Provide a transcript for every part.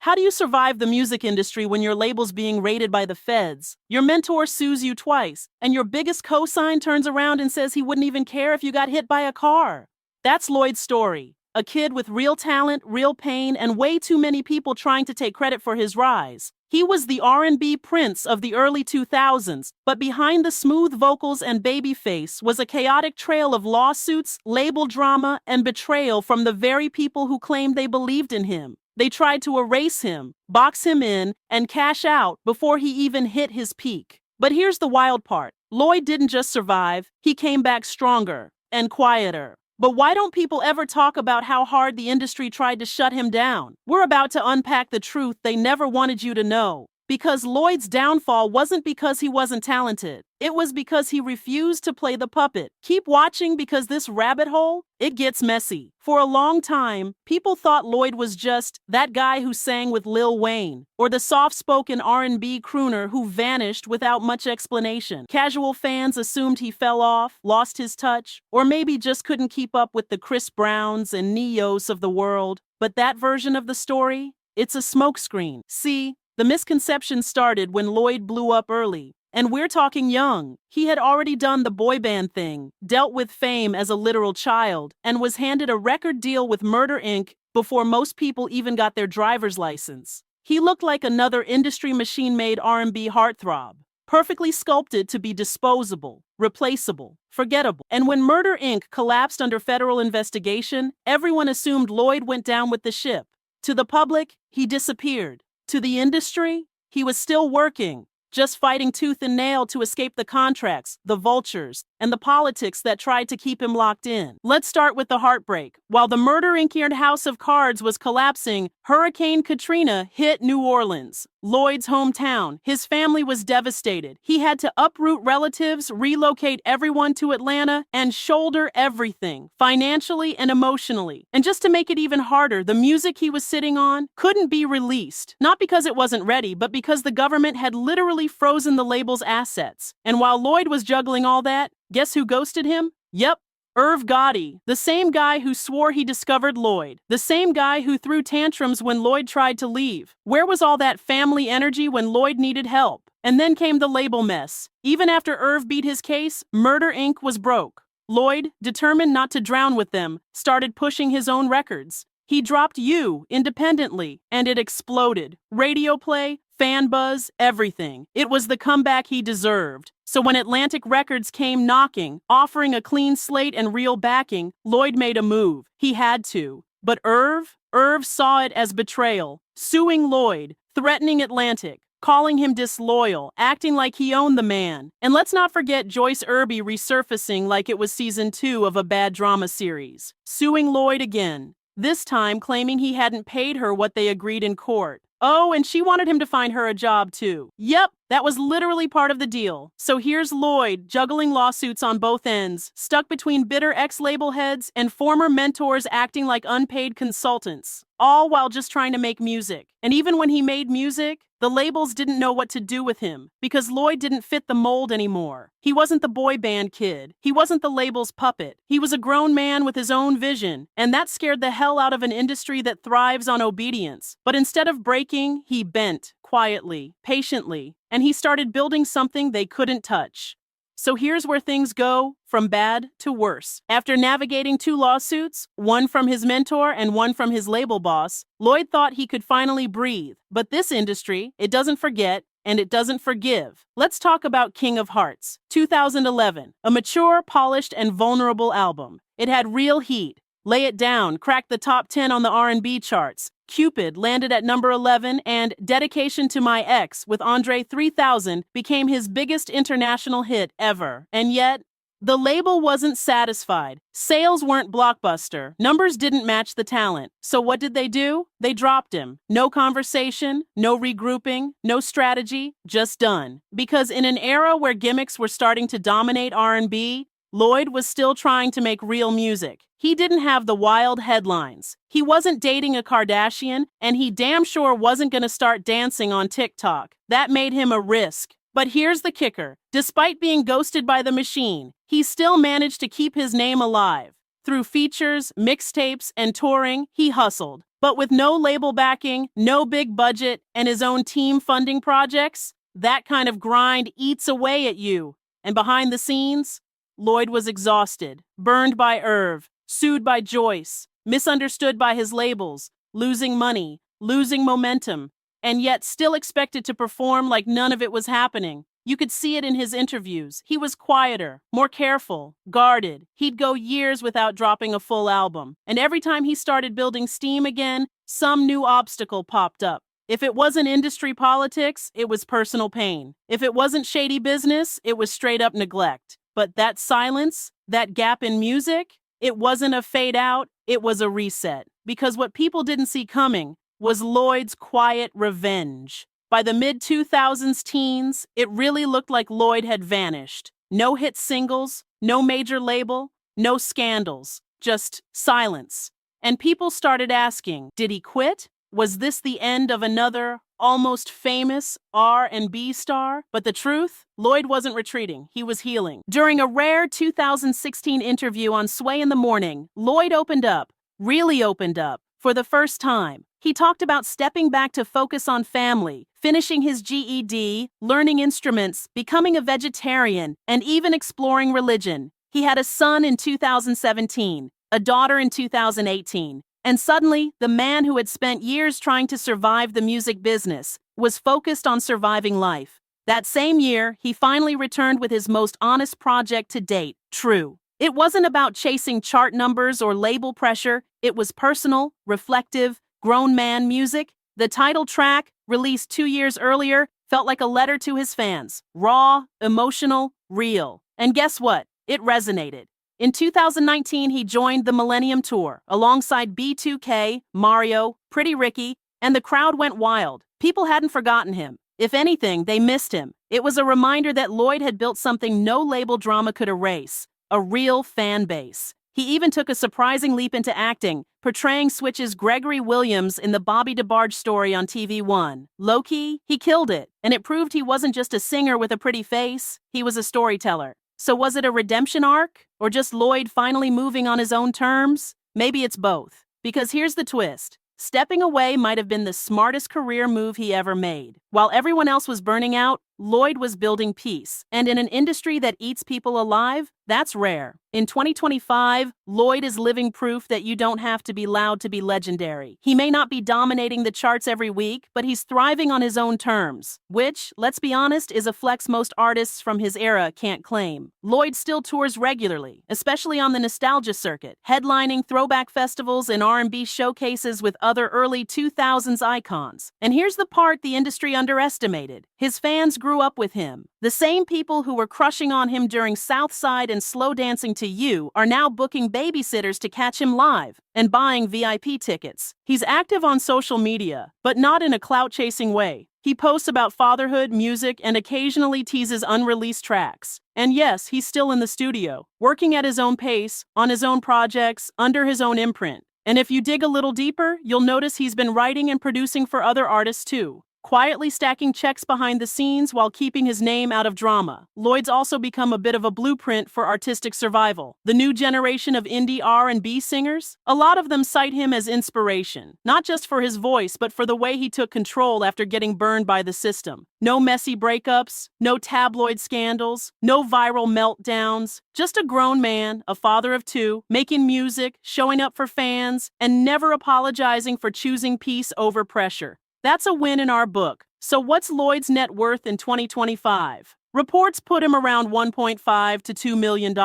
How do you survive the music industry when your label's being raided by the feds? Your mentor sues you twice, and your biggest cosign turns around and says he wouldn't even care if you got hit by a car. That's Lloyd's story. A kid with real talent, real pain, and way too many people trying to take credit for his rise. He was the R&B prince of the early 2000s, but behind the smooth vocals and baby face was a chaotic trail of lawsuits, label drama, and betrayal from the very people who claimed they believed in him. They tried to erase him, box him in, and cash out before he even hit his peak. But here's the wild part. Lloyd didn't just survive, he came back stronger and quieter. But why don't people ever talk about how hard the industry tried to shut him down? We're about to unpack the truth they never wanted you to know. Because Lloyd's downfall wasn't because he wasn't talented. It was because he refused to play the puppet. Keep watching because this rabbit hole, it gets messy. For a long time, people thought Lloyd was just that guy who sang with Lil Wayne, or the soft-spoken R&B crooner who vanished without much explanation. Casual fans assumed he fell off, lost his touch, or maybe just couldn't keep up with the Chris Browns and Neos of the world. But that version of the story, it's a smokescreen. See, the misconception started when Lloyd blew up early. And we're talking young. He had already done the boy band thing, dealt with fame as a literal child, and was handed a record deal with Murder Inc. before most people even got their driver's license. He looked like another industry machine-made R&B heartthrob, perfectly sculpted to be disposable, replaceable, forgettable. And when Murder Inc. collapsed under federal investigation, everyone assumed Lloyd went down with the ship. To the public, he disappeared. To the industry, he was still working, just fighting tooth and nail to escape the contracts, the vultures, and the politics that tried to keep him locked in. Let's start with the heartbreak. While the Murder Inc. house of cards was collapsing, Hurricane Katrina hit New Orleans, Lloyd's hometown. His family was devastated. He had to uproot relatives, relocate everyone to Atlanta, and shoulder everything, financially and emotionally. And just to make it even harder, the music he was sitting on couldn't be released. Not because it wasn't ready, but because the government had literally frozen the label's assets. And while Lloyd was juggling all that, guess who ghosted him? Yep, Gotti, the same guy who swore he discovered Lloyd, the same guy who threw tantrums when Lloyd tried to leave. Where was all that family energy when Lloyd needed help? And then came the label mess. Even after Irv beat his case, Murder Inc. was broke. Lloyd, determined not to drown with them, started pushing his own records. He dropped You independently, and it exploded. Radio play, fan buzz, everything. It was the comeback he deserved. So when Atlantic Records came knocking, offering a clean slate and real backing, Lloyd made a move. He had to. But Irv saw it as betrayal, suing Lloyd, threatening Atlantic, calling him disloyal, acting like he owned the man. And let's not forget Joyce Irby resurfacing like it was season 2 of a bad drama series, suing Lloyd again, this time claiming he hadn't paid her what they agreed in court. Oh, and she wanted him to find her a job too. Yep, that was literally part of the deal. So here's Lloyd, juggling lawsuits on both ends, stuck between bitter ex-label heads and former mentors acting like unpaid consultants, all while just trying to make music. And even when he made music, the labels didn't know what to do with him because Lloyd didn't fit the mold anymore. He wasn't the boy band kid. He wasn't the label's puppet. He was a grown man with his own vision, and that scared the hell out of an industry that thrives on obedience. But instead of breaking, he bent, quietly, patiently, and he started building something they couldn't touch. So here's where things go from bad to worse. After navigating 2 lawsuits, one from his mentor and one from his label boss, Lloyd thought he could finally breathe. But this industry, it doesn't forget and it doesn't forgive. Let's talk about King of Hearts, 2011, a mature, polished, and vulnerable album. It had real heat. Lay It Down cracked the top 10 on the R&B charts. Cupid landed at number 11, and Dedication to My Ex with Andre 3000 became his biggest international hit ever. And yet, the label wasn't satisfied. Sales weren't blockbuster. Numbers didn't match the talent. So what did they do? They dropped him. No conversation, no regrouping, no strategy, just done. Because in an era where gimmicks were starting to dominate R&B, Lloyd was still trying to make real music. He didn't have the wild headlines. He wasn't dating a Kardashian, and he damn sure wasn't going to start dancing on TikTok. That made him a risk. But here's the kicker. Despite being ghosted by the machine, he still managed to keep his name alive. Through features, mixtapes, and touring, he hustled. But with no label backing, no big budget, and his own team funding projects, that kind of grind eats away at you. And behind the scenes, Lloyd was exhausted, burned by Irv, sued by Joyce, misunderstood by his labels, losing money, losing momentum, and yet still expected to perform like none of it was happening. You could see it in his interviews. He was quieter, more careful, guarded. He'd go years without dropping a full album. And every time he started building steam again, some new obstacle popped up. If it wasn't industry politics, it was personal pain. If it wasn't shady business, it was straight up neglect. But that silence, that gap in music, it wasn't a fade out, it was a reset. Because what people didn't see coming was Lloyd's quiet revenge. By the mid-2000s teens, it really looked like Lloyd had vanished. No hit singles, no major label, no scandals, just silence. And people started asking, did he quit? Was this the end of another almost famous R&B star? But the truth, Lloyd wasn't retreating, he was healing. During a rare 2016 interview on Sway in the Morning, Lloyd opened up, really opened up, for the first time. He talked about stepping back to focus on family, finishing his GED, learning instruments, becoming a vegetarian, and even exploring religion. He had a son in 2017, a daughter in 2018, and suddenly, the man who had spent years trying to survive the music business was focused on surviving life. That same year, he finally returned with his most honest project to date, True. It wasn't about chasing chart numbers or label pressure. It was personal, reflective, grown man music. The title track, released 2 years earlier, felt like a letter to his fans. Raw, emotional, real. And guess what? It resonated. In 2019, he joined the Millennium Tour alongside B2K, Mario, Pretty Ricky, and the crowd went wild. People hadn't forgotten him. If anything, they missed him. It was a reminder that Lloyd had built something no label drama could erase. A real fan base. He even took a surprising leap into acting, portraying Switch's Gregory Williams in the Bobby DeBarge story on TV1. Low-key, he killed it, and it proved he wasn't just a singer with a pretty face, he was a storyteller. So was it a redemption arc, or just Lloyd finally moving on his own terms? Maybe it's both. Because here's the twist. Stepping away might have been the smartest career move he ever made. While everyone else was burning out, Lloyd was building peace. And in an industry that eats people alive, that's rare. In 2025, Lloyd is living proof that you don't have to be loud to be legendary. He may not be dominating the charts every week, but he's thriving on his own terms, which, let's be honest, is a flex most artists from his era can't claim. Lloyd still tours regularly, especially on the nostalgia circuit, headlining throwback festivals and R&B showcases with other early 2000s icons. And here's the part the industry underestimated. His fans grew up with him. The same people who were crushing on him during Southside and Slow Dancing to You are now booking babysitters to catch him live and buying VIP tickets. He's active on social media, but not in a clout-chasing way. He posts about fatherhood, music, and occasionally teases unreleased tracks. And yes, he's still in the studio, working at his own pace, on his own projects, under his own imprint. And if you dig a little deeper, you'll notice he's been writing and producing for other artists too, quietly stacking checks behind the scenes while keeping his name out of drama. Lloyd's also become a bit of a blueprint for artistic survival. The new generation of indie R&B singers, a lot of them cite him as inspiration, not just for his voice, but for the way he took control after getting burned by the system. No messy breakups, no tabloid scandals, no viral meltdowns, just a grown man, a father of two, making music, showing up for fans, and never apologizing for choosing peace over pressure. That's a win in our book. So what's Lloyd's net worth in 2025? Reports put him around $1.5 to $2 million.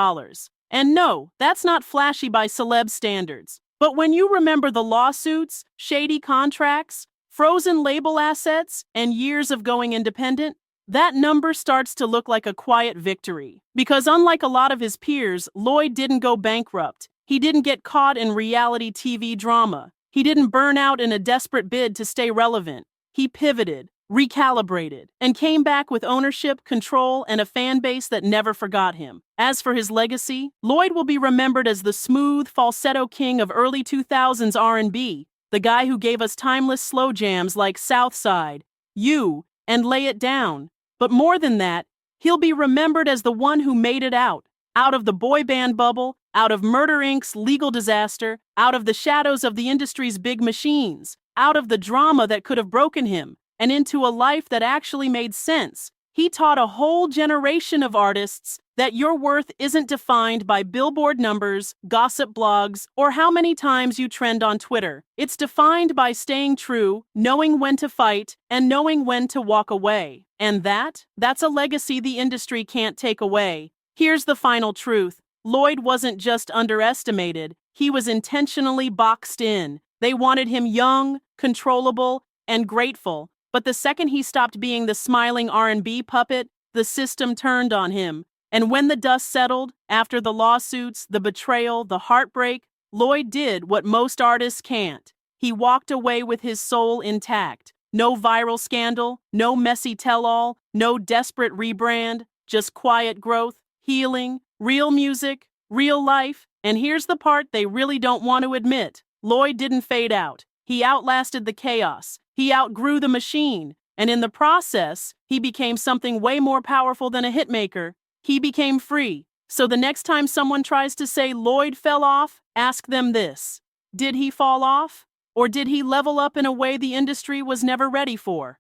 And no, that's not flashy by celeb standards. But when you remember the lawsuits, shady contracts, frozen label assets, and years of going independent, that number starts to look like a quiet victory. Because unlike a lot of his peers, Lloyd didn't go bankrupt. He didn't get caught in reality TV drama. He didn't burn out in a desperate bid to stay relevant. He pivoted, recalibrated, and came back with ownership, control, and a fan base that never forgot him. As for his legacy, Lloyd will be remembered as the smooth, falsetto king of early 2000s R&B, the guy who gave us timeless slow jams like Southside, You, and Lay It Down. But more than that, he'll be remembered as the one who made it out of the boy band bubble out of Murder Inc.'s legal disaster, out of the shadows of the industry's big machines, out of the drama that could have broken him, and into a life that actually made sense. He taught a whole generation of artists that your worth isn't defined by Billboard numbers, gossip blogs, or how many times you trend on Twitter. It's defined by staying true, knowing when to fight, and knowing when to walk away. And that's a legacy the industry can't take away. Here's the final truth. Lloyd wasn't just underestimated, he was intentionally boxed in. They wanted him young, controllable, and grateful. But the second he stopped being the smiling R&B puppet, the system turned on him. And when the dust settled, after the lawsuits, the betrayal, the heartbreak, Lloyd did what most artists can't. He walked away with his soul intact. No viral scandal, no messy tell-all, no desperate rebrand, just quiet growth, healing, real music, real life. And here's the part they really don't want to admit. Lloyd didn't fade out. He outlasted the chaos. He outgrew the machine. And in the process, he became something way more powerful than a hitmaker. He became free. So the next time someone tries to say Lloyd fell off, ask them this. Did he fall off? Or did he level up in a way the industry was never ready for?